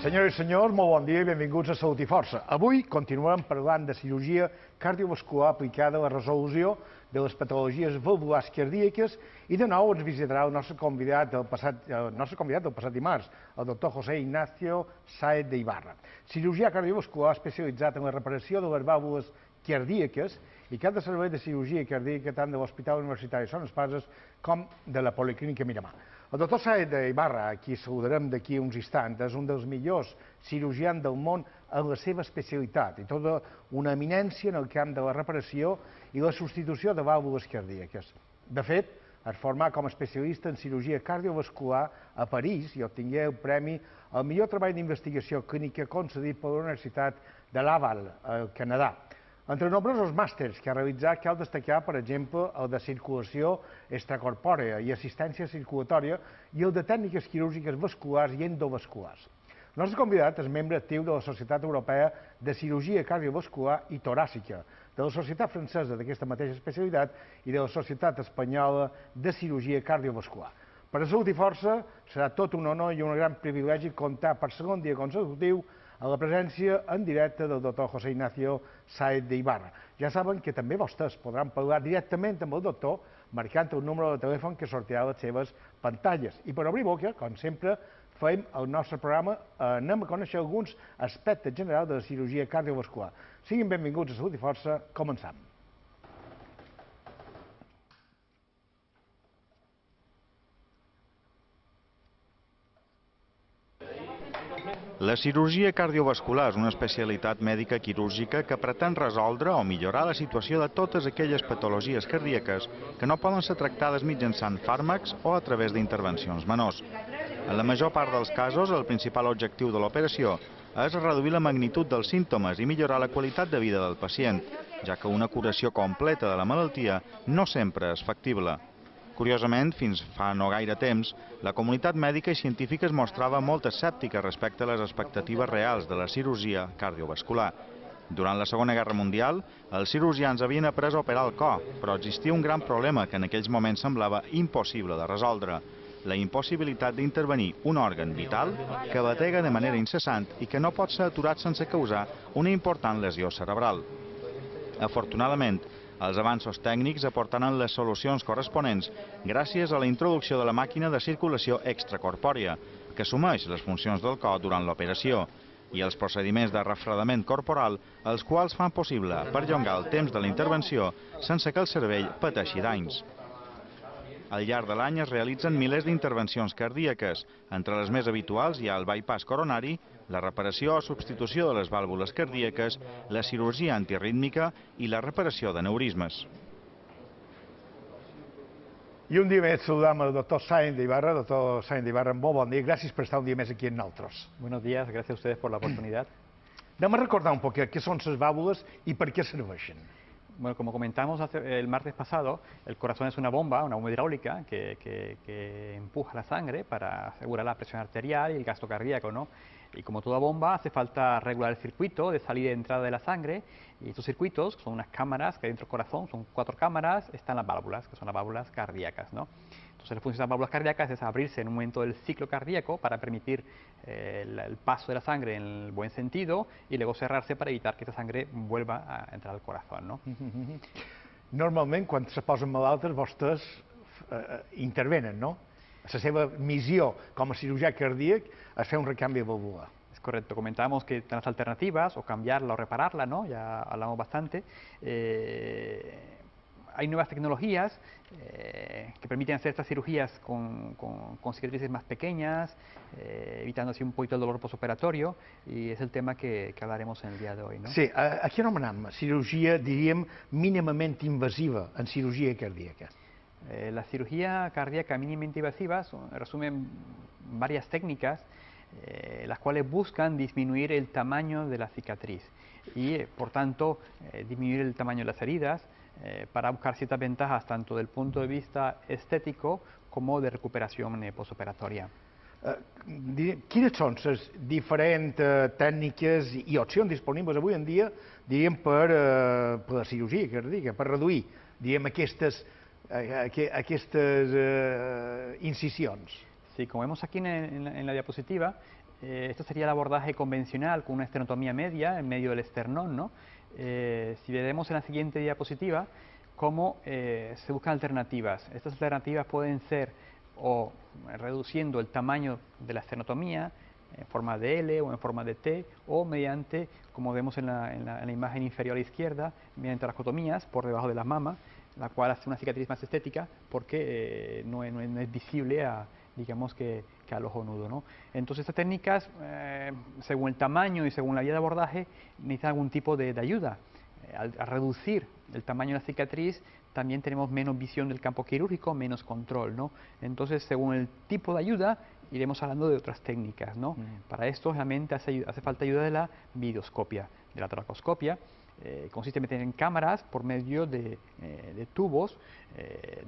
Senyores i senyors, molt bon dia i benvinguts a Salut i Força. Avui continuem parlant de cirurgia cardiovascular aplicada a la resolució de les patologies valvulars cardíaques i de nou ens visitarà el nostre convidat del passat dimarts, el doctor José Ignacio Sáez de Ibarra, cirurgià cardiovascular especialitzat en la reparació de les vàlvules cardíaques i cap de servei de cirurgia cardíaca tant de l'Hospital Universitari Son Espases com de la Policlínica Miramar. El doctor Sáez de Ibarra, a qui saludarem d'aquí uns instants, és un dels millors cirurgians del món en la seva especialitat i tota una eminència en el camp de la reparació i la substitució de vàlvules cardíaques. De fet, es formà com a especialista en cirurgia cardiovascular a París i obtingué el premi al millor treball d'investigació clínica concedit per la Universitat de Laval, al Canadà. Entre nombrosos màsters que ha realitzat cal destacar, per exemple, el de circulació extracorpòrea i assistència circulatòria i el de tècniques quirúrgiques vasculars i endovasculars. El nostre convidat és membre actiu de la Societat Europea de Cirurgia Cardiovascular i Toràcica, de la Societat Francesa d'aquesta mateixa especialitat i de la Societat Espanyola de Cirurgia Cardiovascular. Per a Salut i Força serà tot un honor i un gran privilegi comptar per segon dia consecutiu a la presència en directe del doctor José Ignacio Sáez de Ibarra. Ja saben que també vostès podran parlar directament amb el doctor marcant el número de telèfon que sortirà a les seves pantalles. I per obrir boca, com sempre, fem el nostre programa, anem a conèixer alguns aspectes generals de la cirurgia cardiovascular. Siguin benvinguts a Salut i Força, començam. La cirurgia cardiovascular és una especialitat mèdica quirúrgica que pretén resoldre o millorar la situació de totes aquelles patologies cardíaques que no poden ser tractades mitjançant fàrmacs o a través d'intervencions menors. En la major part dels casos, el principal objectiu de l'operació és reduir la magnitud dels símptomes i millorar la qualitat de vida del pacient, ja que una curació completa de la malaltia no sempre és factible. Curiosament, fins fa no gaire temps, la comunitat mèdica i científica es mostrava molt escèptica respecte a les expectatives reals de la cirurgia cardiovascular. Durant la Segona Guerra Mundial, els cirurgians havien après a operar el cor, però existia un gran problema que en aquells moments semblava impossible de resoldre: la impossibilitat d'intervenir un òrgan vital que batega de manera incessant i que no pot ser aturat sense causar una important lesió cerebral. Afortunadament, els avanços tècnics aportaran les solucions corresponents gràcies a la introducció de la màquina de circulació extracorpòrea, que assumeix les funcions del cor durant l'operació, i els procediments de refredament corporal, els quals fan possible perllongar el temps de la intervenció sense que el cervell pateixi danys. Al llarg de l'any es realitzen milers d'intervencions cardíaques. Entre les més habituals hi ha el bypass coronari, la reparació o substitució de les vàlvules cardíaques, la cirurgia antirítmica i la reparació d'aneurismes. I un dia més saludam el doctor Sáez de Ibarra. Doctor Sáez de Ibarra, molt bon dia. Gràcies per estar un dia més aquí amb nosaltres. Buenos días, gracias a ustedes por la oportunidad. Anem a recordar un poc què són les vàlvules i per què serveixen. Bueno, como comentamos el martes pasado, el corazón es una bomba hidráulica que empuja la sangre para asegurar la presión arterial y el gasto cardíaco, ¿no? Y como toda bomba, hace falta regular el circuito de salida y entrada de la sangre, y estos circuitos son unas cámaras que hay dentro del corazón, son 4 cámaras, están las válvulas, que son las válvulas cardíacas, ¿no? Entonces la función de las válvulas cardíacas es abrirse en un momento del ciclo cardíaco para permitir el paso de la sangre en el buen sentido y luego cerrarse para evitar que esta sangre vuelva a entrar al corazón, ¿no? Normalment, quan se posen malaltes, vostès intervenen, no? La seva missió com a cirurgià cardíac és fer un recanvi valvular. Es correcto, comentábamos que están las alternativas, o cambiarla o repararla, ¿no? Ya hablamos bastante. Hay nuevas tecnologías que permiten hacer estas cirugías con cicatrices más pequeñas, evitando así un poquito el dolor postoperatorio, y es el tema que hablaremos en el día de hoy, ¿no? Sí, aquí anomenem cirurgia, diríem, mínimament invasiva en cirurgia cardíaca. La cirugía cardíaca mínimamente invasiva resumen varias técnicas las cuales buscan disminuir el tamaño de la cicatriz y, por tanto, disminuir el tamaño de las heridas para buscar ciertas ventajas tanto del punto de vista estético como de recuperación postoperatoria. Quines són les diferents tècniques i opcions disponibles avui en dia, diríem, per la cirurgia cardíaca, per reduir, diríem, aquestes incisiones? Sí, como vemos aquí en la diapositiva, Esto sería el abordaje convencional con una esternotomía media en medio del esternón, ¿no? Si veremos en la siguiente diapositiva cómo se buscan alternativas. Estas alternativas pueden ser o reduciendo el tamaño de la esternotomía en forma de L o en forma de T, o mediante, como vemos en la imagen inferior a la izquierda, mediante rascotomías por debajo de la mama, la cual hace una cicatriz más estética porque no es visible digamos que al ojo nudo, ¿no? Entonces estas técnicas, según el tamaño y según la vía de abordaje, necesitan algún tipo de ayuda. Al reducir el tamaño de la cicatriz, también tenemos menos visión del campo quirúrgico, menos control, ¿no? Entonces, según el tipo de ayuda, iremos hablando de otras técnicas, ¿no? Para esto realmente hace falta ayuda de la videoscopia, de la toracoscopia. Consiste en meter en cámaras por medio de tubos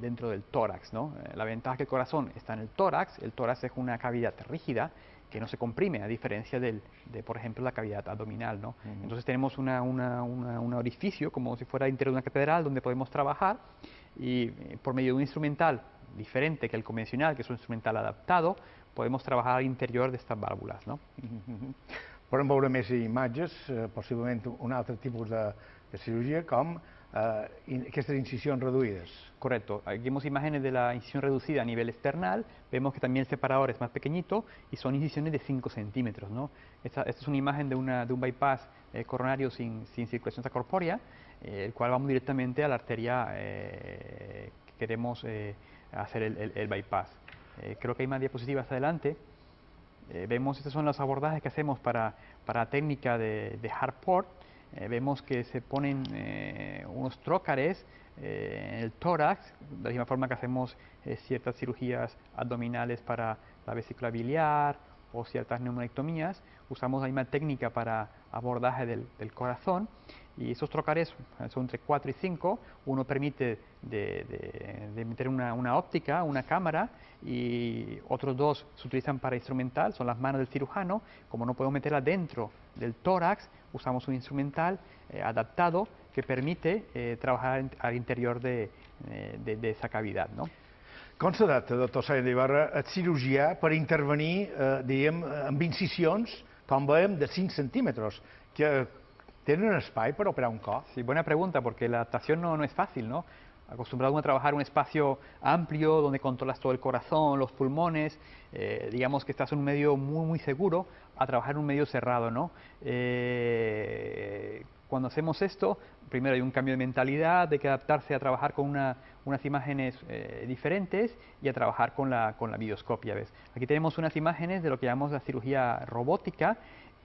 dentro del tórax, ¿no? La ventaja es que el corazón está en el tórax es una cavidad rígida que no se comprime, a diferencia de por ejemplo, la cavidad abdominal, ¿no? Entonces tenemos un orificio, como si fuera el interior de una catedral, donde podemos trabajar y por medio de un instrumental diferente que el convencional, que es un instrumental adaptado, podemos trabajar al interior de estas válvulas, ¿no? Podem veure més imatges, possiblement un altre tipus de cirurgia, com aquestes incisions reduïdes. Correcto. Aquí vemos imágenes de la incisión reducida a nivel external. Vemos que también el separador es más pequeñito y son incisiones de 5 centímetros, ¿no? Esta es una imagen de un bypass coronario sin circulación extracorpórea, el cual vamos directamente a la arteria que queremos hacer el bypass. Creo que hay más diapositivas adelante. Vemos, estos son los abordajes que hacemos para técnica de Hardport. Vemos que se ponen unos trócares en el tórax, de la misma forma que hacemos ciertas cirugías abdominales para la vesícula biliar o ciertas neumonectomías. Usamos la misma técnica para abordaje del corazón, y esos trócares son entre 4 y 5. Uno permite de meter una óptica, una cámara, y otros dos se utilizan para instrumental, son las manos del cirujano. Como no podemos meterla dentro del tórax, usamos un instrumental adaptado que permite trabajar al interior de esa cavidad, ¿no? Com s'adapta, doctor Sáenz d'Ibarra, el cirurgià per intervenir, diguem, amb incisions, com veiem, de 5 centímetres, que tenen un espai per operar un cor? Sí, buena pregunta, porque la adaptación no es fácil, ¿no? Acostumbrado a trabajar un espacio amplio donde controlas todo el corazón, los pulmones, digamos que estás en un medio muy seguro, a trabajar en un medio cerrado, ¿no? Cuando hacemos esto, primero hay un cambio de mentalidad, de que adaptarse a trabajar con unas imágenes diferentes y a trabajar con la videoscopia, ¿ves? Aquí tenemos unas imágenes de lo que llamamos la cirugía robótica,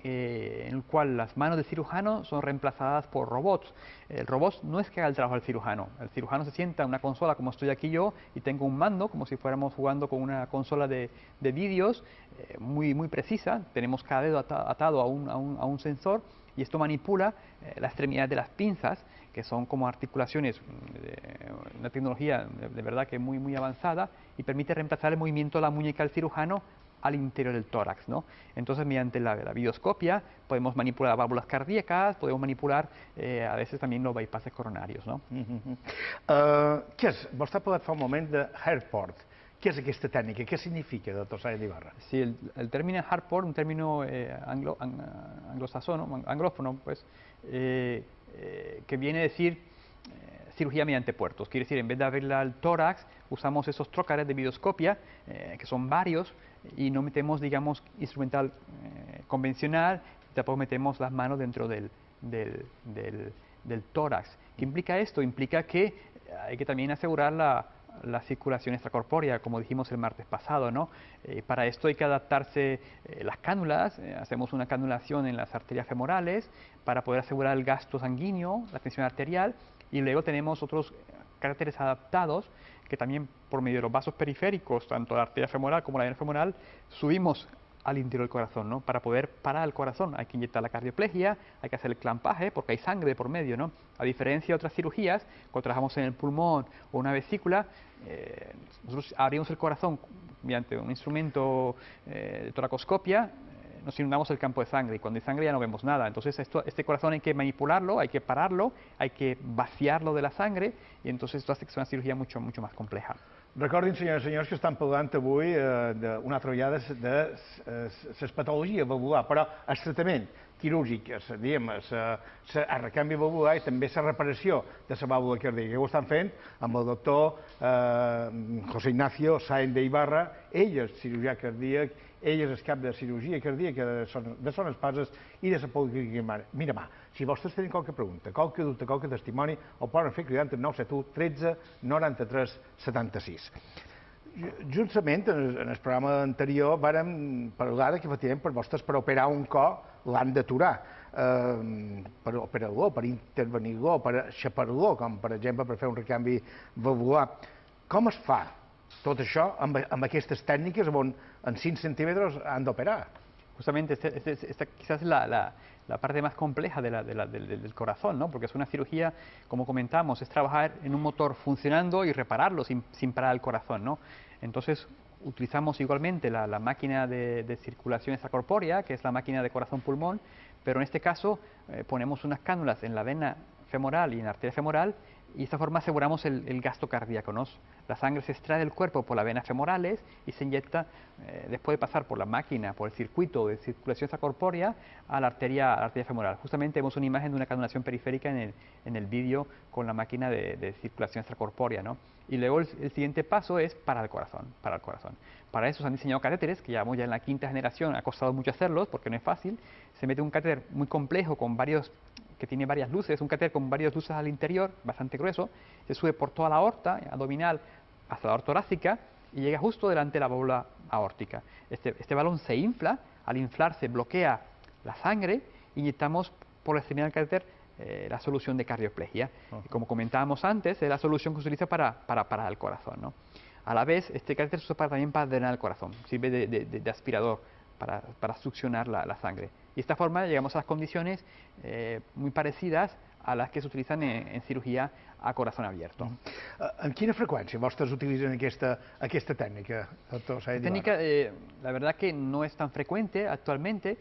en el cual las manos del cirujano son reemplazadas por robots. El robot no es que haga el trabajo del cirujano. El cirujano se sienta en una consola como estoy aquí yo y tengo un mando, como si fuéramos jugando con una consola de vídeos muy precisa. Tenemos cada dedo atado a un sensor, y esto manipula la extremidad de las pinzas, que son como articulaciones, una tecnología de verdad que muy avanzada, y permite reemplazar el movimiento de la muñeca del cirujano al interior del tórax, ¿no? Entonces, mediante la videoscopia podemos manipular válvulas cardíacas, podemos manipular a veces también los bypasses coronarios, ¿no? Què és? Vostè ha parlat fa un moment de Hardport. Què és aquesta tècnica? Què significa, doctor Sáenz d'Ibarra? Sí, el término Hardport, un término anglófono, pues, que viene a decir cirugía mediante puertos. Quiere decir, en vez de abrirle al tórax, usamos esos trócares de videoscopia, que son varios, y no metemos, digamos, instrumental convencional, tampoco metemos las manos dentro del tórax. ¿Qué implica esto? Implica que hay que también asegurar la circulación extracorpórea, como dijimos el martes pasado, ¿no? Para esto hay que adaptarse las cánulas, hacemos una canulación en las arterias femorales para poder asegurar el gasto sanguíneo, la tensión arterial, y luego tenemos otros caracteres adaptados que también por medio de los vasos periféricos, tanto la arteria femoral como la vena femoral, subimos al interior del corazón, ¿no? Para poder parar el corazón hay que inyectar la cardioplegia, hay que hacer el clampaje porque hay sangre por medio, ¿no? A diferencia de otras cirugías, cuando trabajamos en el pulmón o una vesícula, nosotros abrimos el corazón mediante un instrumento de toracoscopia, nos inundamos el campo de sangre, y cuando hay sangre ya no vemos nada. Entonces este corazón hay que manipularlo, hay que pararlo, hay que vaciarlo de la sangre, y entonces esto hace que sea una cirugía mucho más compleja. Recordin, senyores i senyors, que estan parlant avui d'una altra vegada de les patologies valvulars, però el tractament quirúrgic, diguem, el recanvi valvular i també la reparació de la vàlvula cardíaca, que ho estan fent amb el doctor José Ignacio Sáenz de Ibarra. Ell és cirurgià cardíac, ell és el cap de cirurgia cardíaca de Son Espases i de la Policlínica Miramar. Si vostès tenen qualque pregunta, qualque dubte, qualque testimoni, el poden fer cridant al 971 13 93 76. Justament en el programa anterior vàrem parlar que efectivament per vostès per operar un cor l'han d'aturar, per operar-lo, per intervenir-lo, per aixapar-lo, com per exemple per fer un recanvi valvular. Com es fa tot això amb aquestes tècniques on en 5 centímetres han d'operar? Justamente esta quizás es la parte más compleja del corazón, ¿no? Porque es una cirugía, como comentamos, es trabajar en un motor funcionando y repararlo sin parar el corazón, ¿no? Entonces utilizamos igualmente la máquina de circulación extracorpórea, que es la máquina de corazón-pulmón, pero en este caso ponemos unas cánulas en la vena femoral y en la arteria femoral, y de esta forma aseguramos el gasto cardíaco, ¿no? La sangre se extrae del cuerpo por las venas femorales y se inyecta, después de pasar por la máquina, por el circuito de circulación extracorpórea, a la arteria femoral. Justamente vemos una imagen de una canulación periférica en el vídeo con la máquina de circulación extracorpórea, ¿no? Y luego el siguiente paso es para el corazón, Para eso se han diseñado catéteres, que llevamos ya en la 5ª generación, ha costado mucho hacerlos porque no es fácil. Se mete un catéter muy complejo que tiene varias luces, un catéter con varias luces al interior, bastante grueso, se sube por toda la aorta abdominal hasta la aorta torácica y llega justo delante de la válvula aórtica. Este balón se infla, al inflarse bloquea la sangre, inyectamos por la extremidad del catéter la solución de cardioplegia. Y como comentábamos antes, es la solución que se utiliza para parar el corazón, ¿no? A la vez, este catéter se usa también para drenar el corazón, sirve de aspirador para succionar la sangre. Y de esta forma llegamos a las condiciones muy parecidas a las que se utilizan en cirugía a corazón abierto. En quina freqüència vostres utilitzen aquesta tècnica, doctor Sáenz de Ibarra? Técnica, la verdad que no es tan frecuente actualmente.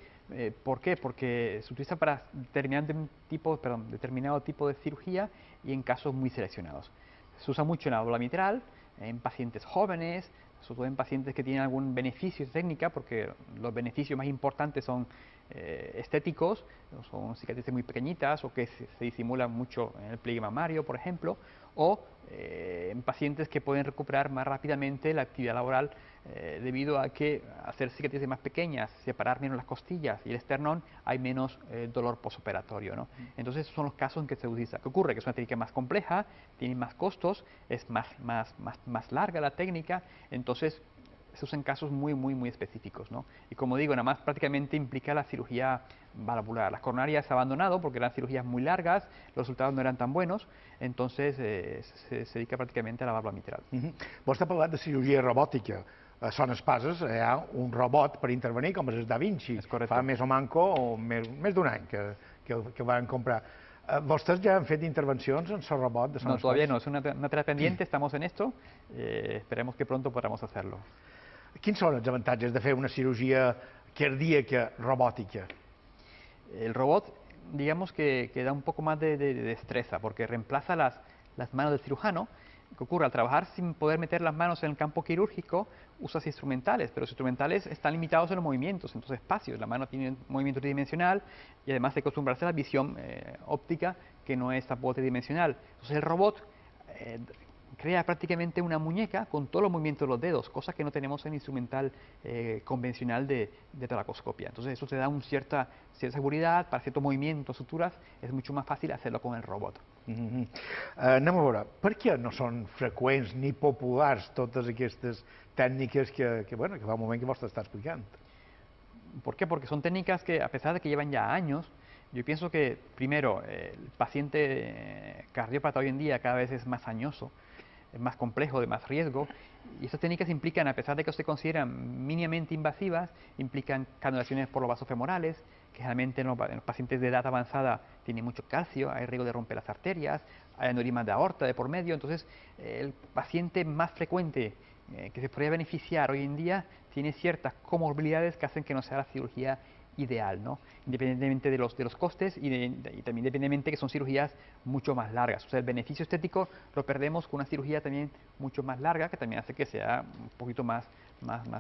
¿Por qué? Porque se utiliza para determinado tipo de cirugía y en casos muy seleccionados. Se usa mucho en la válvula mitral, en pacientes jóvenes, sobre todo en pacientes que tienen algún beneficio de técnica, porque los beneficios más importantes son estéticos, son cicatrices muy pequeñitas o que se disimulan mucho en el pliegue mamario, por ejemplo, o en pacientes que pueden recuperar más rápidamente la actividad laboral debido a que hacer cicatrices más pequeñas, separar menos las costillas y el esternón, hay menos dolor posoperatorio, ¿no? Entonces, esos son los casos en que se utiliza. ¿Qué ocurre? Que es una técnica más compleja, tiene más costos, es más larga la técnica, entonces se usa en casos muy específicos, ¿no? Y como digo, nada más prácticamente implica la cirugía valvular. Las coronarias se ha abandonado porque eran cirugías muy largas, los resultados no eran tan buenos, entonces se dedica prácticamente a la válvula mitral. Vostè ha parlat de cirurgia robòtica. A Son Espases hi ha un robot per intervenir, com és el Da Vinci. Fa més o manco més d'un any que van comprar. ¿Vostès ya han fet intervencions en el robot de Son Espases? No, todavía no, es una tarea pendiente, estamos en esto, esperemos que pronto podamos hacerlo. Quins són els avantatges de fer una cirugía cardíaca robòtica? El robot, digamos que da un poco más de destreza, porque reemplaza las manos del cirujano. ¿Qué ocurre? Al trabajar sin poder meter las manos en el campo quirúrgico, usas instrumentales, pero los instrumentales están limitados en los movimientos, en los espacios. La mano tiene un movimiento tridimensional y además hay que acostumbrarse a la visión óptica, que no es tampoco tridimensional. Entonces el robot crea prácticamente una muñeca con todos los movimientos de los dedos, cosa que no tenemos en el instrumental convencional de toracoscopia. Entonces eso te da una cierta seguridad para ciertos movimientos, suturas, es mucho más fácil hacerlo con el robot. Anem a veure, per què no són freqüents ni populars totes aquestes tècniques que fa un moment que vostè està explicant? ¿Por qué? Porque son técnicas que, a pesar de que llevan ya años, yo pienso que, primero, el paciente cardiópata hoy en día cada vez es más añoso, es más complejo, de más riesgo, y estas técnicas implican, a pesar de que se consideran mínimamente invasivas, implican canulaciones por los vasos femorales, que generalmente en los pacientes de edad avanzada tienen mucho calcio, hay riesgo de romper las arterias, hay aneurismas de aorta de por medio, entonces el paciente más frecuente que se podría beneficiar hoy en día tiene ciertas comorbilidades que hacen que no sea la cirugía ideal, ¿no? Independientemente de los costes y también independientemente que son cirugías mucho más largas. O sea, el beneficio estético lo perdemos con una cirugía también mucho más larga, que también hace que sea un poquito más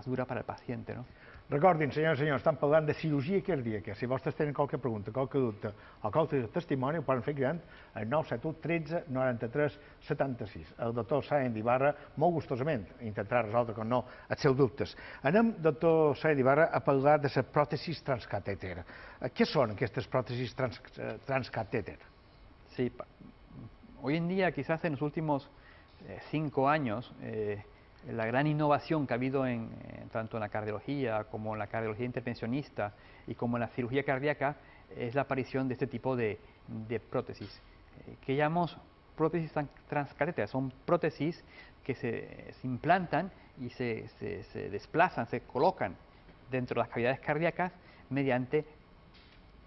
dura para el paciente, ¿no? Recordin, senyors i senyors, estan parlant de cirurgia cardíaca. Si vostès tenen qualque pregunta, qualque dubte o qualque testimoni, ho poden fer cridant al 971 13 93 76. El doctor Sáenz d'Ibarra, molt gustosament, intentarà resoldre, com no, els seus dubtes. Anem, doctor Sáenz d'Ibarra, a parlar de les pròtesis transcatèter. Què són aquestes pròtesis transcatèter? Sí, hoy en día, quizás en los últimos 5 años, la gran innovación que ha habido tanto en la cardiología como en la cardiología intervencionista y como en la cirugía cardíaca es la aparición de este tipo de prótesis, que llamamos prótesis transcatéteras. Son prótesis que se implantan y se desplazan, se colocan dentro de las cavidades cardíacas mediante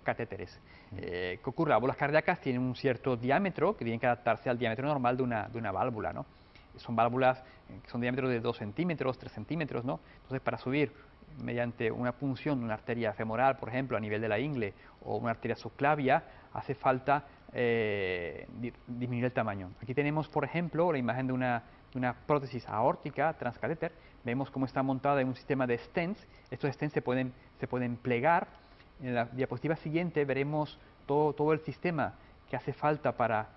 catéteres. ¿Qué ocurre? Las válvulas cardíacas tienen un cierto diámetro que tienen que adaptarse al diámetro normal de una válvula, ¿no? Son válvulas que son diámetros de 2 centímetros, 3 centímetros, ¿no? Entonces, para subir mediante una punción de una arteria femoral, por ejemplo, a nivel de la ingle, o una arteria subclavia, hace falta disminuir el tamaño. Aquí tenemos, por ejemplo, la imagen de una prótesis aórtica transcatéter. Vemos cómo está montada en un sistema de stents. Estos stents se pueden plegar. En la diapositiva siguiente veremos todo el sistema que hace falta para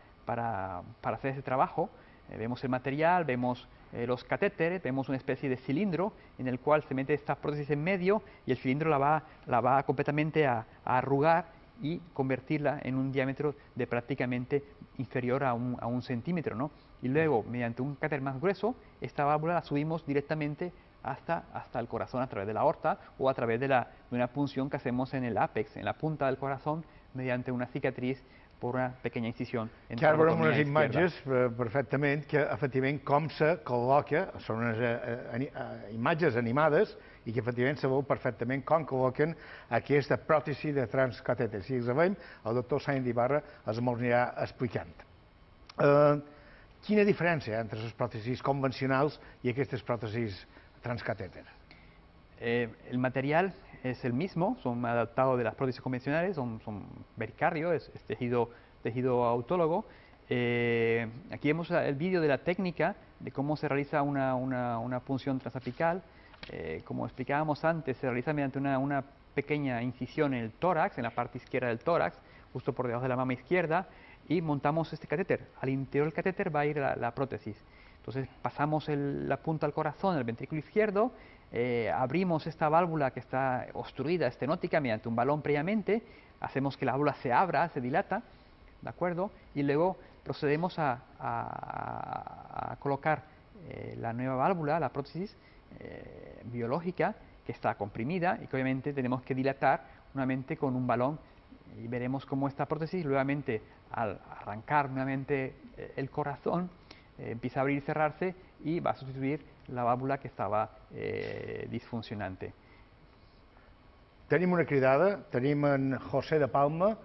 hacer ese trabajo. Vemos el material, vemos los catéteres, vemos una especie de cilindro en el cual se mete esta prótesis en medio y el cilindro la va completamente a arrugar y convertirla en un diámetro de prácticamente inferior a un centímetro, ¿no? Y luego, mediante un catéter más grueso, esta válvula la subimos directamente hasta el corazón a través de la aorta o a través de una punción que hacemos en el ápex, en la punta del corazón, mediante una cicatriz por una pequeña incisión. Que ara veurem unes imatges perfectament que efectivament com se col·loca, són unes imatges animades i que efectivament se veu perfectament com col·loquen aquesta pròtesi de transcatèter. Si sabem, el doctor Sáenz d'Ibarra ens anirà explicant. Quina diferència entre les pròtesis convencionals i aquestes pròtesis transcatèter? El material es el mismo, son adaptados de las prótesis convencionales, son pericardio, es tejido autólogo. Aquí vemos el vídeo de la técnica de cómo se realiza una punción transapical. Como explicábamos antes, se realiza mediante una pequeña incisión en el tórax, en la parte izquierda del tórax, justo por debajo de la mama izquierda, y montamos este catéter. Al interior del catéter va a ir la prótesis. Entonces pasamos la punta al corazón, el ventrículo izquierdo, abrimos esta válvula que está obstruida, estenótica, mediante un balón previamente, hacemos que la válvula se abra, se dilata, ¿de acuerdo? Y luego procedemos a colocar la nueva válvula, la prótesis biológica, que está comprimida y que obviamente tenemos que dilatar nuevamente con un balón, y veremos cómo esta prótesis, nuevamente, al arrancar nuevamente el corazón, empieza a abrir y cerrarse y va a sustituir la válvula que estava disfuncionante. Tenim una cridada, tenim en José de Palma.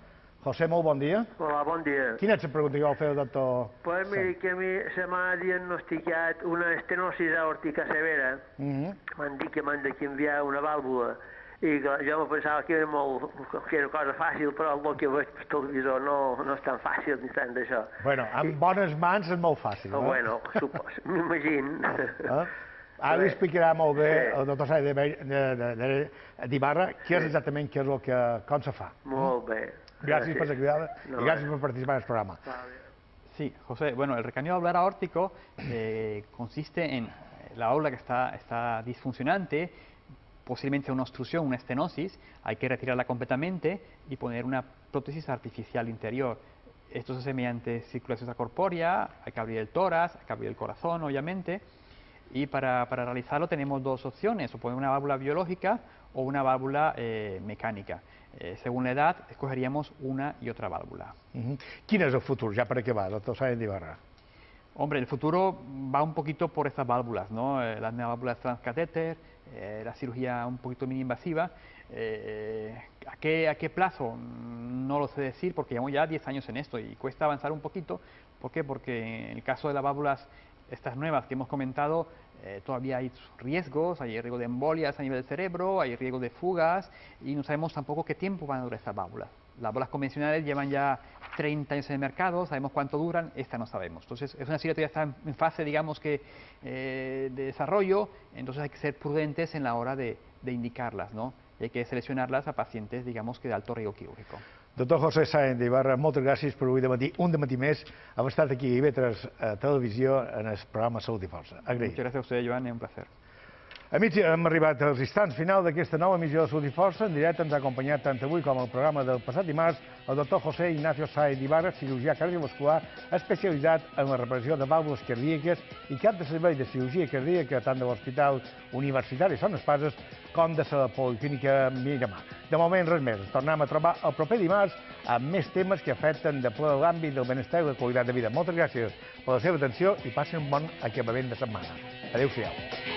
José, molt bon dia. Hola, bon dia. Quina és la pregunta que vol fer el doctor? Pues mira, que a mi se m'ha diagnosticat una estenosis aòrtica severa. M'han dit que m'han de canviar una vàlvula. I jo me pensava que era cosa fàcil, però el que veig per televisor no és tan fàcil ni tant d'això. Bueno, amb bones mans és molt fàcil. Bueno, m'imagino. Ara li explicarà molt bé el doctor Sáenz d'Ibarra què és exactament com se fa. Molt bé. Gràcies per la cridada i gràcies per participar en el programa. Sí, José, bueno, el recambio valvular aórtico consiste en la válvula que está disfuncionante, posiblemente una obstrucción, una estenosis, hay que retirarla completamente y poner una prótesis artificial interior. Esto se hace mediante circulación extracorpórea, hay que abrir el tórax, hay que abrir el corazón, obviamente, y para realizarlo tenemos dos opciones, o poner una válvula biológica o una válvula mecánica. Según la edad, escogeríamos una y otra válvula. Quin és el futur, ja per acabar, doctor Sáenz d'Ibarra? Hombre, el futuro va un poquito por estas válvulas, ¿no? Las nuevas válvulas transcatéter, la cirugía un poquito mini invasiva. ¿A qué plazo? No lo sé decir porque llevamos ya 10 años en esto y cuesta avanzar un poquito. ¿Por qué? Porque en el caso de las válvulas estas nuevas que hemos comentado, todavía hay riesgos, hay riesgo de embolias a nivel del cerebro, hay riesgo de fugas y no sabemos tampoco qué tiempo van a durar estas válvulas. Las válvulas convencionales llevan ya 30 años en el mercado, sabemos cuánto duran, esta no sabemos. Entonces es una cirugía que todavía está en fase, digamos que, de desarrollo, entonces hay que ser prudentes en la hora de indicarlas, ¿no? Y hay que seleccionarlas a pacientes, digamos que de alto riesgo quirúrgico. Doctor José Sáenz d'Ibarra, moltes gràcies per avui de matí, un de matí més, haver estat aquí a IB3 Televisió en el programa Salut i Força. Agraït. Muchas gracias a usted, Joan, es un placer. Amics, hem arribat als instants final d'aquesta nova emissió de Salut i Força. En directe ens ha acompanyat tant avui com el programa del passat dimarts el doctor José Ignacio Sáenz d'Ibarra, cirurgià cardiovascular especialitzat en la reparació de vàlvules cardíaques i cap de servei de cirurgia cardíaca tant de l'Hospital Universitari Son Espases com de la Policlínica Miramar. De moment, res més. Ens tornem a trobar el proper dimarts amb més temes que afecten de ple l'àmbit del benestar i la qualitat de vida. Moltes gràcies per la seva atenció i passin un bon acabament de setmana. Adéu-siau.